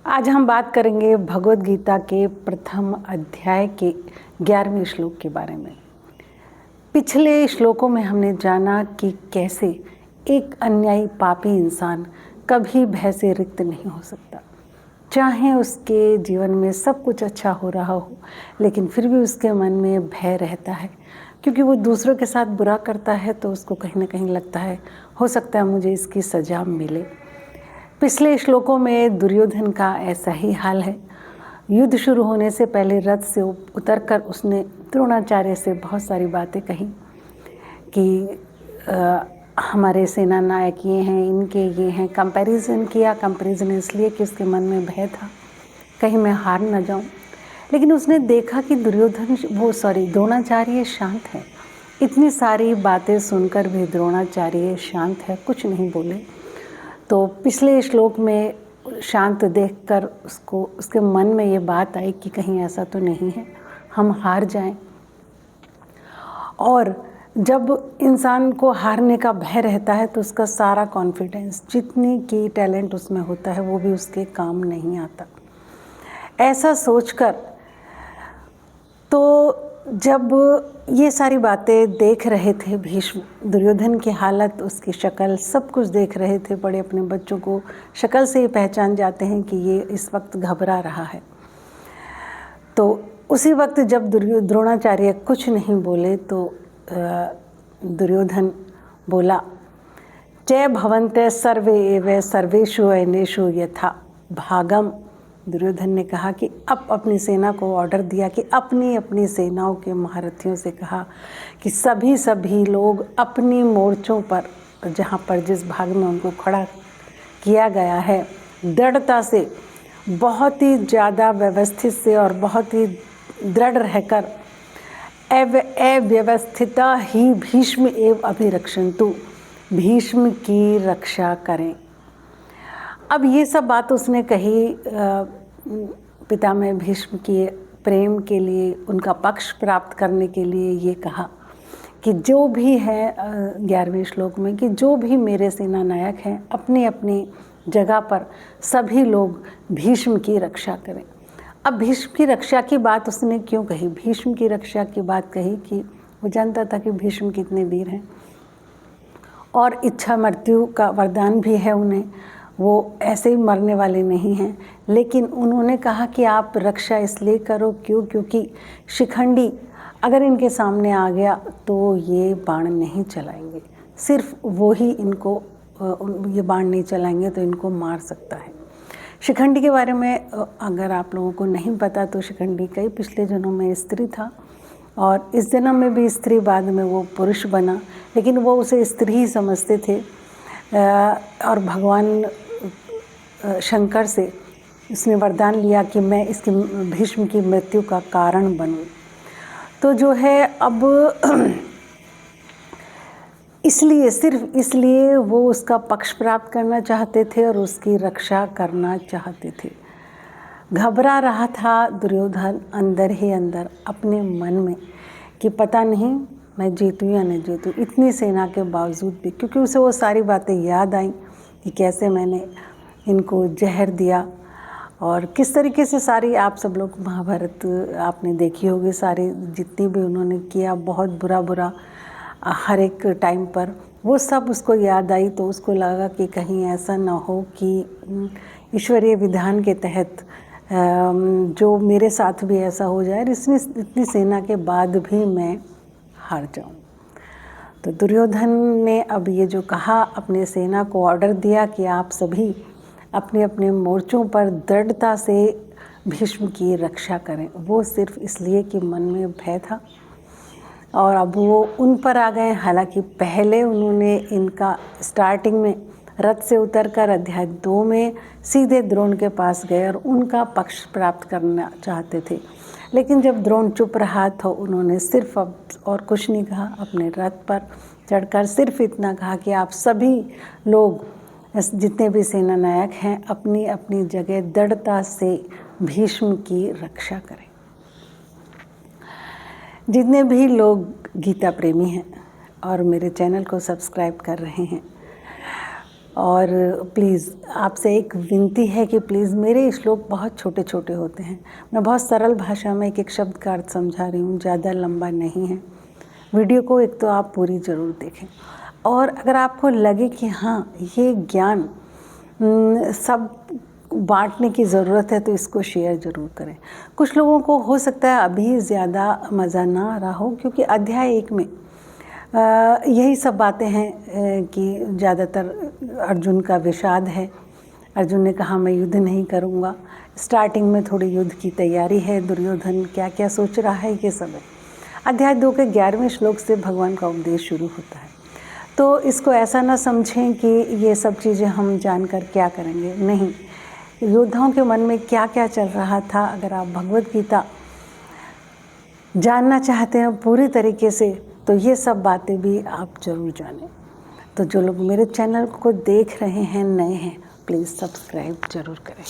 आज हम बात करेंगे भगवद गीता के प्रथम अध्याय के 11वें श्लोक के बारे में। पिछले श्लोकों में हमने जाना कि कैसे एक अन्यायी पापी इंसान कभी भय से रिक्त नहीं हो सकता। चाहे उसके जीवन में सब कुछ अच्छा हो रहा हो, लेकिन फिर भी उसके मन में भय रहता है, क्योंकि वो दूसरों के साथ बुरा करता है तो उसको कहीं ना कहीं लगता है हो सकता है मुझे इसकी सज़ा मिले। पिछले श्लोकों में दुर्योधन का ऐसा ही हाल है। युद्ध शुरू होने से पहले रथ से उतरकर उसने द्रोणाचार्य से बहुत सारी बातें कही कि हमारे सेना नायक ये हैं, इनके ये हैं। कंपैरिजन किया। कंपैरिजन इसलिए कि उसके मन में भय था कहीं मैं हार न जाऊं। लेकिन उसने देखा कि द्रोणाचार्य शांत है। इतनी सारी बातें सुनकर भी द्रोणाचार्य शांत है, कुछ नहीं बोले। तो पिछले श्लोक में शांत देखकर उसके मन में ये बात आई कि कहीं ऐसा तो नहीं है हम हार जाएं। और जब इंसान को हारने का भय रहता है तो उसका सारा कॉन्फिडेंस, जितनी की टैलेंट उसमें होता है, वो भी उसके काम नहीं आता। ऐसा सोचकर तो जब ये सारी बातें देख रहे थे भीष्म, दुर्योधन की हालत, उसकी शक्ल, सब कुछ देख रहे थे। बड़े अपने बच्चों को शक्ल से ही पहचान जाते हैं कि ये इस वक्त घबरा रहा है। तो उसी वक्त जब द्रोणाचार्य कुछ नहीं बोले तो दुर्योधन बोला, जय भवन्ते सर्वे एव सर्वेषु अयनेषु यथा भागम। दुर्योधन ने कहा कि अब अपनी सेना को ऑर्डर दिया कि अपनी अपनी सेनाओं के महारथियों से कहा कि सभी लोग अपनी मोर्चों पर, जहाँ पर जिस भाग में उनको खड़ा किया गया है, दृढ़ता से, बहुत ही ज़्यादा व्यवस्थित से और बहुत ही दृढ़ रहकर अव्यवस्थिता ही भीष्म एव अभिरक्षन्तु, भीष्म की रक्षा करें। अब ये सब बात उसने कही पितामह भीष्म के प्रेम के लिए, उनका पक्ष प्राप्त करने के लिए। ये कहा कि जो भी है 11वें श्लोक में कि जो भी मेरे सेना नायक हैं, अपनी अपनी जगह पर सभी लोग भीष्म की रक्षा करें। अब भीष्म की रक्षा की बात उसने क्यों कही? भीष्म की रक्षा की बात कही कि वो जानता था कि भीष्म कितने वीर हैं और इच्छा मृत्यु का वरदान भी है उन्हें, वो ऐसे ही मरने वाले नहीं हैं। लेकिन उन्होंने कहा कि आप रक्षा इसलिए करो, क्योंकि शिखंडी अगर इनके सामने आ गया तो ये बाण नहीं चलाएंगे, सिर्फ वो ही इनको ये बाण नहीं चलाएंगे तो इनको मार सकता है। शिखंडी के बारे में अगर आप लोगों को नहीं पता तो शिखंडी कई पिछले जन्मों में स्त्री था और इस जन्म में भी स्त्री, बाद में वो पुरुष बना, लेकिन वो उसे स्त्री ही समझते थे। और भगवान शंकर से उसने वरदान लिया कि मैं इसकी, भीष्म की मृत्यु का कारण बनूं। तो जो है अब इसलिए, सिर्फ इसलिए वो उसका पक्ष प्राप्त करना चाहते थे और उसकी रक्षा करना चाहते थे। घबरा रहा था दुर्योधन अंदर ही अंदर अपने मन में कि पता नहीं मैं जीतूँ या नहीं जीतूँ, इतनी सेना के बावजूद भी, क्योंकि उसे वो सारी बातें याद आई कि कैसे मैंने इनको जहर दिया और किस तरीके से सारी, आप सब लोग महाभारत आपने देखी होगी, सारी जितनी भी उन्होंने किया, बहुत बुरा हर एक टाइम पर, वो सब उसको याद आई। तो उसको लगा कि कहीं ऐसा ना हो कि ईश्वरीय विधान के तहत जो मेरे साथ भी ऐसा हो जाए, इतनी सेना के बाद भी मैं हार जाऊं। तो दुर्योधन ने अब ये जो कहा, अपने सेना को ऑर्डर दिया कि आप सभी अपने अपने मोर्चों पर दृढ़ता से भीष्म की रक्षा करें। वो सिर्फ इसलिए कि मन में भय था और अब वो उन पर आ गए। हालांकि पहले उन्होंने इनका स्टार्टिंग में रथ से उतरकर अध्याय 2 में सीधे द्रोण के पास गए और उनका पक्ष प्राप्त करना चाहते थे। लेकिन जब द्रोण चुप रहा तो उन्होंने सिर्फ अब और कुछ नहीं कहा, अपने रथ पर चढ़कर सिर्फ इतना कहा कि आप सभी लोग, जितने भी सेना नायक हैं, अपनी अपनी जगह दृढ़ता से भीष्म की रक्षा करें। जितने भी लोग गीता प्रेमी हैं और मेरे चैनल को सब्सक्राइब कर रहे हैं, और प्लीज़ आपसे एक विनती है कि प्लीज़ मेरे श्लोक बहुत छोटे छोटे होते हैं, मैं बहुत सरल भाषा में एक एक शब्द का अर्थ समझा रही हूँ, ज़्यादा लंबा नहीं है। वीडियो को एक तो आप पूरी ज़रूर देखें, और अगर आपको लगे कि हाँ ये ज्ञान सब बांटने की ज़रूरत है तो इसको शेयर ज़रूर करें। कुछ लोगों को हो सकता है अभी ज़्यादा मज़ा ना आ रहा हो, क्योंकि अध्याय 1 में यही सब बातें हैं कि ज़्यादातर अर्जुन का विषाद है। अर्जुन ने कहा मैं युद्ध नहीं करूँगा। स्टार्टिंग में थोड़ी युद्ध की तैयारी है, दुर्योधन क्या क्या सोच रहा है ये सब है। अध्याय 2 के 11वें श्लोक से भगवान का उपदेश शुरू होता है। तो इसको ऐसा ना समझें कि ये सब चीज़ें हम जानकर क्या करेंगे, नहीं। योद्धाओं के मन में क्या क्या चल रहा था, अगर आप भगवत गीता जानना चाहते हैं पूरी तरीके से तो ये सब बातें भी आप ज़रूर जानें। तो जो लोग मेरे चैनल को देख रहे हैं, नए हैं, प्लीज़ सब्सक्राइब ज़रूर करें।